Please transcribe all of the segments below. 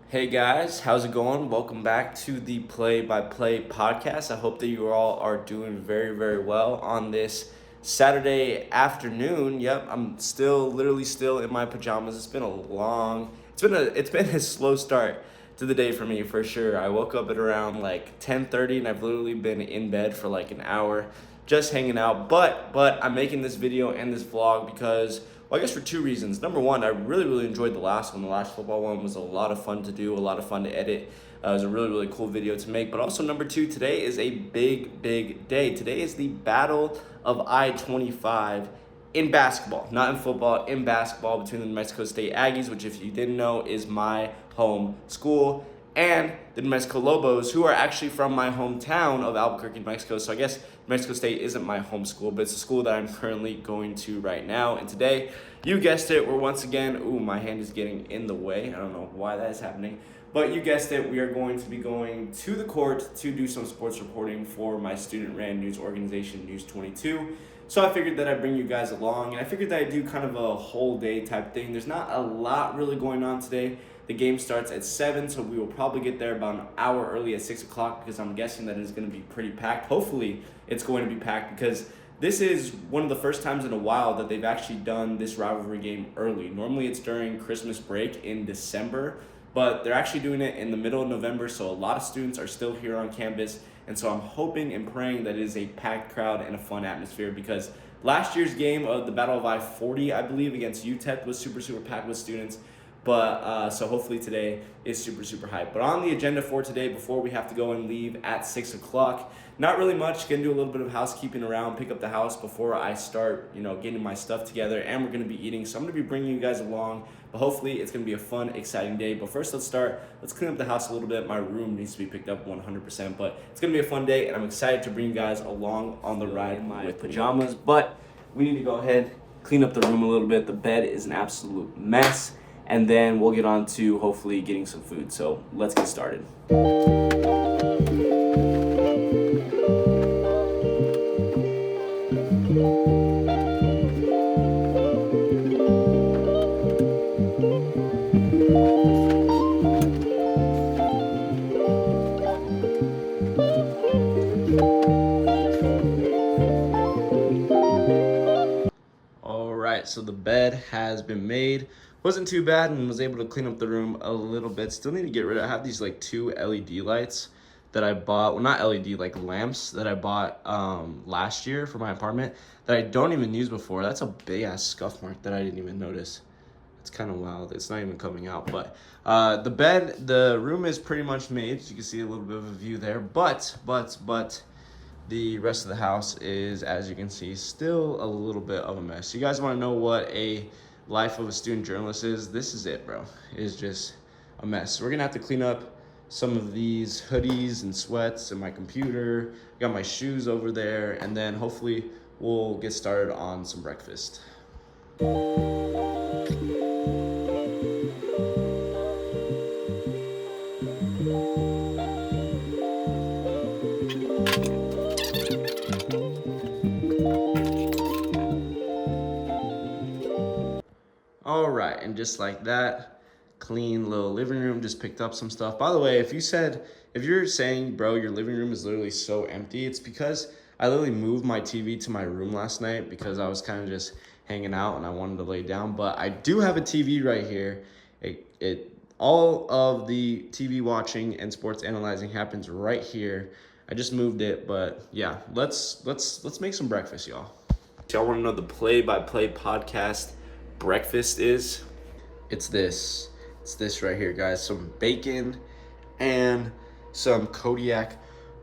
Hey guys, how's it going? Welcome back to the Play by Play podcast. I hope that you all are doing very, very well on this Saturday afternoon. Yep, I'm literally still in my pajamas. It's been a slow start to the day for me for sure. I woke up at around like 10:30 and I've literally been in bed for like an hour just hanging out. But I'm making this video and this vlog because, well, I guess for two reasons. Number one, I really enjoyed the last one. The last football one was a lot of fun to do, a lot of fun to edit. It was a really cool video to make. But also number two, today is a big day. Today is the Battle of I-25 in basketball, not in football, in basketball between the New Mexico State Aggies, which if you didn't know is my home school, and the New Mexico Lobos, who are actually from my hometown of Albuquerque, New Mexico. So I guess New Mexico State isn't my home school, but it's a school that I'm currently going to right now. And today, you guessed it, we're once again, my hand is getting in the way. I don't know why that is happening. But you guessed it, we are going to be going to the court to do some sports reporting for my student-ran news organization, News 22. So I figured that I'd bring you guys along, and I figured that I'd do kind of a whole day type thing. There's not a lot really going on today. The game starts at 7, so we will probably get there about an hour early at 6 o'clock because I'm guessing that it's going to be pretty packed. Hopefully, it's going to be packed because this is one of the first times in a while that they've actually done this rivalry game early. Normally, it's during Christmas break in December, but they're actually doing it in the middle of November, so a lot of students are still here on campus, and so I'm hoping and praying that it is a packed crowd and a fun atmosphere because last year's game of the Battle of I-40, I believe, against UTEP was super packed with students. But so hopefully today is super hype. But on the agenda for today, before we have to go and leave at 6 o'clock, not really much. Gonna do a little bit of housekeeping around, pick up the house before I start, getting my stuff together. And we're gonna be eating, so I'm gonna be bringing you guys along. But hopefully it's gonna be a fun, exciting day. But first, let's clean up the house a little bit. My room needs to be picked up 100%. But it's gonna be a fun day, and I'm excited to bring you guys along on the ride in my pajamas. But we need to go ahead, clean up the room a little bit. The bed is an absolute mess. And then we'll get on to hopefully getting some food. So let's get started. All right, so the bed has been made. Wasn't too bad and was able to clean up the room a little bit. Still need to get rid of, I have these like two LED lights that I bought, well not LED, like lamps that I bought last year for my apartment that I don't even use before. That's a big ass scuff mark that I didn't even notice. It's kind of wild, it's not even coming out. But the room is pretty much made. So you can see a little bit of a view there, but the rest of the house is, as you can see, still a little bit of a mess. You guys want to know what a life of a student journalist is? This is it, bro. It is just a mess. We're gonna have to clean up some of these hoodies and sweats and my computer. Got my shoes over there, and then hopefully we'll get started on some breakfast. All right, and just like that, clean little living room. Just picked up some stuff. By the way, if you're saying, bro, your living room is literally so empty, it's because I literally moved my TV to my room last night because I was kind of just hanging out and I wanted to lay down. But I do have a TV right here. All of the TV watching and sports analyzing happens right here. I just moved it, but yeah, let's make some breakfast, y'all. Y'all want to know the play-by-play podcast breakfast is? It's this right here, guys. Some bacon and some Kodiak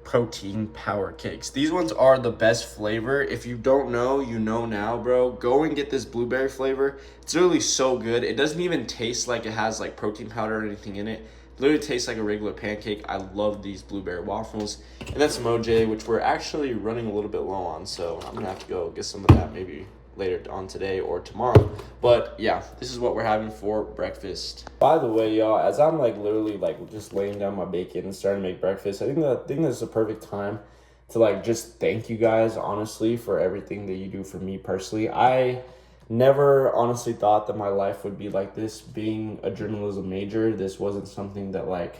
protein power cakes. These ones are the best flavor. If you don't know, you know now, bro. Go and get this blueberry flavor. It's really so good. It doesn't even taste like it has like protein powder or anything in it. It literally tastes like a regular pancake. I love these blueberry waffles. And that's some OJ, which we're actually running a little bit low on, so I'm gonna have to go get some of that maybe later on today or tomorrow. But yeah, this is what we're having for breakfast. By the way, y'all, as I'm like literally like just laying down my bacon and starting to make breakfast, I think this is the perfect time to like just thank you guys honestly for everything that you do for me personally. I never honestly thought that my life would be like this. Being a journalism major, this wasn't something that like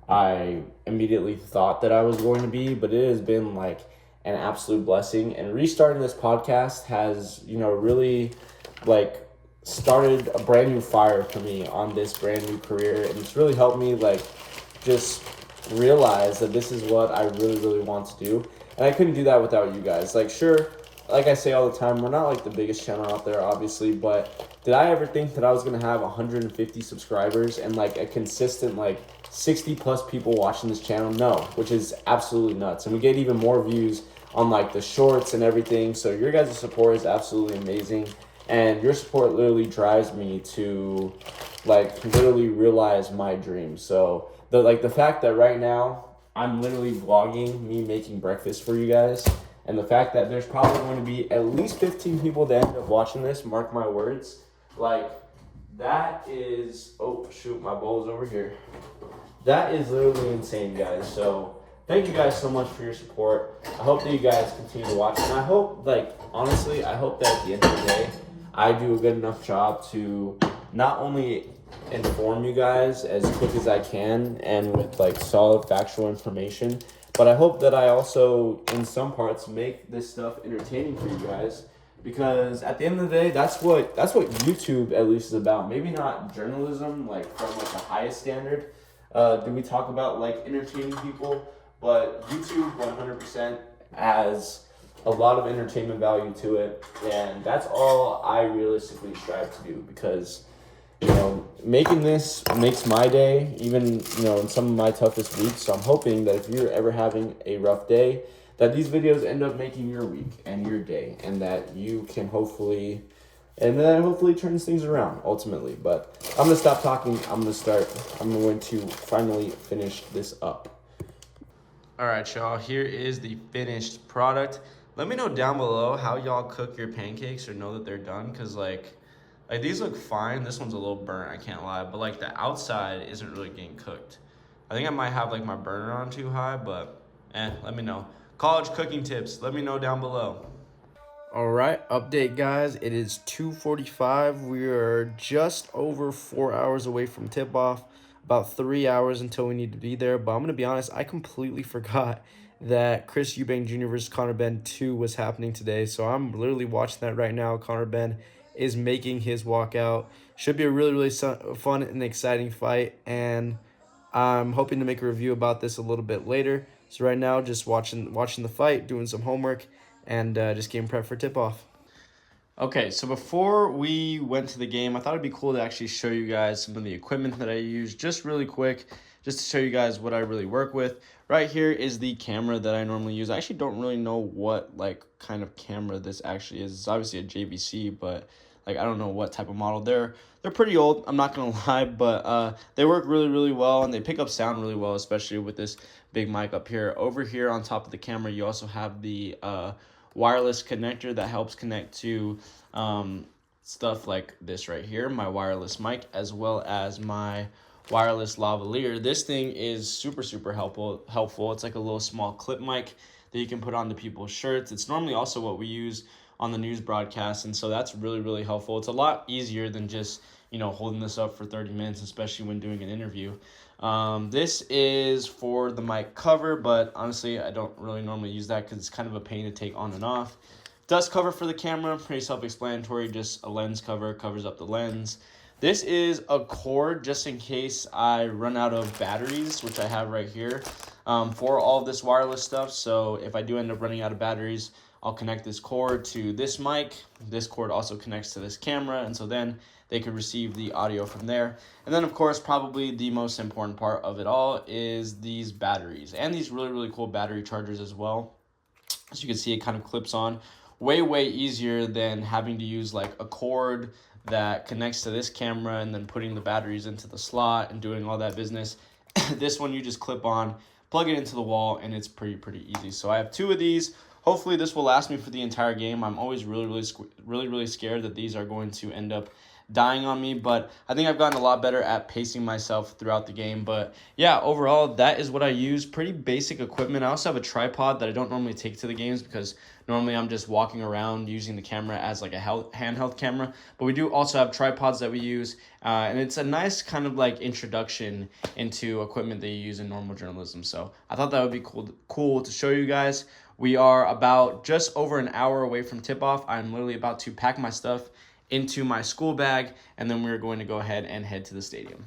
I immediately thought that I was going to be, but it has been like an absolute blessing. And restarting this podcast has, really like started a brand new fire for me on this brand new career. And it's really helped me like just realize that this is what I really, really want to do. And I couldn't do that without you guys. Like, sure, like I say all the time, we're not like the biggest channel out there, obviously, but did I ever think that I was going to have 150 subscribers and like a consistent like 60 plus people watching this channel? No, which is absolutely nuts. And we get even more views on like the shorts and everything. So your guys' support is absolutely amazing. And your support literally drives me to like literally realize my dream. So the fact that right now I'm literally vlogging me making breakfast for you guys, and the fact that there's probably going to be at least 15 people that end up watching this, mark my words, like that is, oh shoot, my bowl is over here. That is literally insane, guys. So thank you guys so much for your support. I hope that you guys continue to watch, and I hope, like, honestly, I hope that at the end of the day, I do a good enough job to not only inform you guys as quick as I can and with like solid factual information, but I hope that I also in some parts make this stuff entertaining for you guys, because at the end of the day, that's what YouTube at least is about. Maybe not journalism like from like the highest standard. Do we talk about like entertaining people? But YouTube 100% has a lot of entertainment value to it, and that's all I realistically strive to do, because making this makes my day, even in some of my toughest weeks. So I'm hoping that if you're ever having a rough day, that these videos end up making your week and your day, and that you can hopefully turns things around ultimately. But I'm gonna stop talking. I'm going to finally finish this up. All right, y'all, here is the finished product. Let me know down below how y'all cook your pancakes or know that they're done, because like these look fine. This one's a little burnt, I can't lie, but like the outside isn't really getting cooked. I think I might have like my burner on too high, but let me know. College cooking tips, let me know down below. All right, update guys, it is 2:45. We are just over 4 hours away from tip-off, about 3 hours until we need to be there. But I'm gonna be honest, I completely forgot that Chris Eubank Jr. versus Conor Benn 2 was happening today. So I'm literally watching that right now. Conor Benn is making his walkout. Should be a really, really fun and exciting fight, and I'm hoping to make a review about this a little bit later. So right now, just watching the fight, doing some homework, and just getting prepped for tip-off. Okay, so before we went to the game, I thought it'd be cool to actually show you guys some of the equipment that I use, just really quick, just to show you guys what I really work with. Right here is the camera that I normally use. I actually don't really know what like kind of camera this actually is. It's obviously a JVC, but like I don't know what type of model. They're pretty old, I'm not gonna lie, but they work really, really well, and they pick up sound really well, especially with this big mic up here. Over here on top of the camera, you also have the wireless connector that helps connect to stuff like this right here, my wireless mic, as well as my wireless lavalier. This thing is super, super helpful. It's like a little small clip mic that you can put onto people's shirts. It's normally also what we use on the news broadcast, and so that's really, really helpful. It's a lot easier than just holding this up for 30 minutes, especially when doing an interview. This is for the mic cover, but honestly I don't really normally use that because it's kind of a pain to take on and off. Dust cover for the camera, pretty self-explanatory, just a lens cover, covers up the lens. This is a cord just in case I run out of batteries, which I have right here, for all of this wireless stuff. So if I do end up running out of batteries, I'll connect this cord to this mic. This cord also connects to this camera, and so then they could receive the audio from there. And then, of course, probably the most important part of it all is these batteries, and these really, really cool battery chargers as well. As you can see, it kind of clips on. Way, way easier than having to use like a cord that connects to this camera and then putting the batteries into the slot and doing all that business. This one you just clip on, plug it into the wall, and it's pretty easy. So I have 2 of these. Hopefully this will last me for the entire game. I'm always really scared that these are going to end up dying on me, but I think I've gotten a lot better at pacing myself throughout the game. But yeah, overall, that is what I use. Pretty basic equipment. I also have a tripod that I don't normally take to the games because normally I'm just walking around using the camera as like a handheld camera. But we do also have tripods that we use, and it's a nice kind of like introduction into equipment that you use in normal journalism. So I thought that would be cool to show you guys. We are about just over an hour away from tip-off. I'm literally about to pack my stuff into my school bag, and then we're going to go ahead and head to the stadium.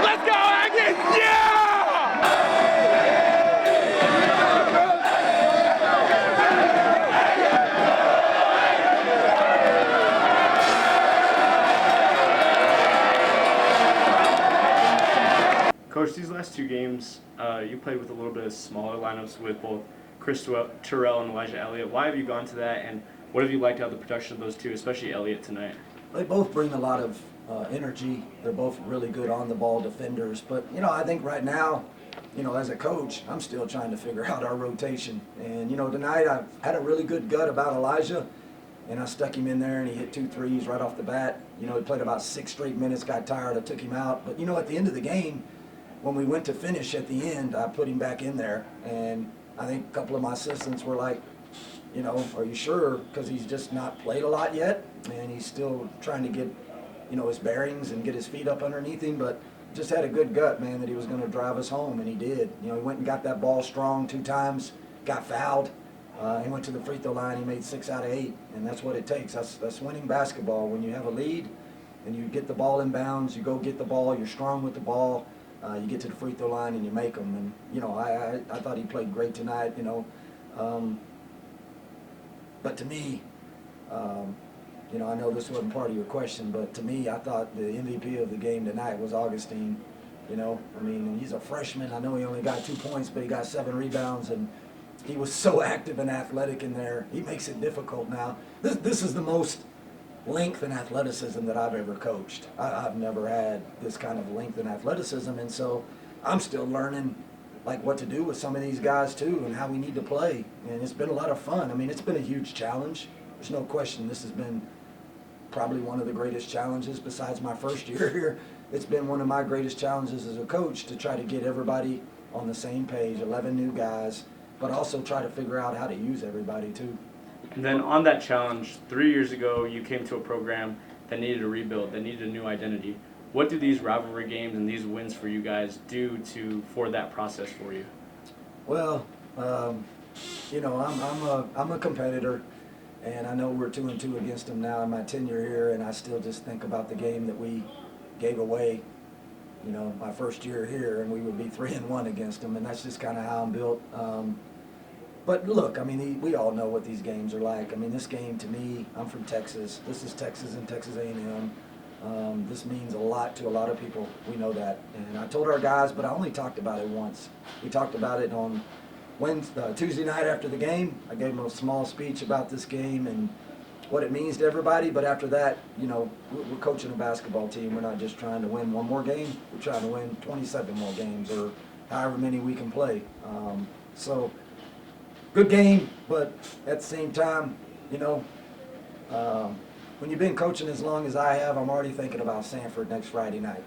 Let's go, Aggies! Yeah! Coach, these last two games, you played with a little bit of smaller lineups with both Chris Terrell and Elijah Elliott. Why have you gone to that, and what have you liked out of the production of those two, especially Elliott tonight? They both bring a lot of energy. They're both really good on the ball defenders. But, I think right now, as a coach, I'm still trying to figure out our rotation. And, tonight I've had a really good gut about Elijah, and I stuck him in there, and he hit 2 threes right off the bat. He played about 6 straight minutes, got tired, I took him out. But, at the end of the game, when we went to finish at the end, I put him back in there. And I think a couple of my assistants were like, are you sure? Because he's just not played a lot yet, and he's still trying to get, his bearings and get his feet up underneath him. But just had a good gut, man, that he was going to drive us home, and he did. He went and got that ball strong 2 times, got fouled. He went to the free throw line. He made 6 out of 8, and that's what it takes. That's winning basketball. When you have a lead and you get the ball in bounds, you go get the ball, you're strong with the ball, you get to the free throw line and you make them. And, I thought he played great tonight, But to me, I know this wasn't part of your question, but to me, I thought the MVP of the game tonight was Augustine. He's a freshman. I know he only got 2 points, but he got 7 rebounds, and he was so active and athletic in there. He makes it difficult now. This is the most length and athleticism that I've ever coached. I've never had this kind of length and athleticism, and so I'm still learning what to do with some of these guys too, and how we need to play. And it's been a lot of fun. It's been a huge challenge. There's no question this has been probably one of the greatest challenges besides my first year here. It's been one of my greatest challenges as a coach to try to get everybody on the same page, 11 new guys, but also try to figure out how to use everybody too. And then on that challenge, 3 years ago, you came to a program that needed a rebuild, that needed a new identity. What do these rivalry games and these wins for you guys do for that process for you? Well, you know, I'm a competitor, and I know we're 2-2 against them now in my tenure here, and I still just think about the game that we gave away, you know, my first year here, and we would be 3-1 against them, and that's just kind of how I'm built. But look, I mean, we all know what these games are like. I mean, this game to me, I'm from Texas. This is Texas and Texas A&M. This means a lot to a lot of people. We know that. And I told our guys, but I only talked about it once. We talked about it on Tuesday night after the game. I gave them a small speech about this game and what it means to everybody. But after that, you know, we're coaching a basketball team. We're not just trying to win one more game. We're trying to win 27 more games or however many we can play. So good game, but at the same time, you know, when you've been coaching as long as I have, I'm already thinking about Sanford next Friday night.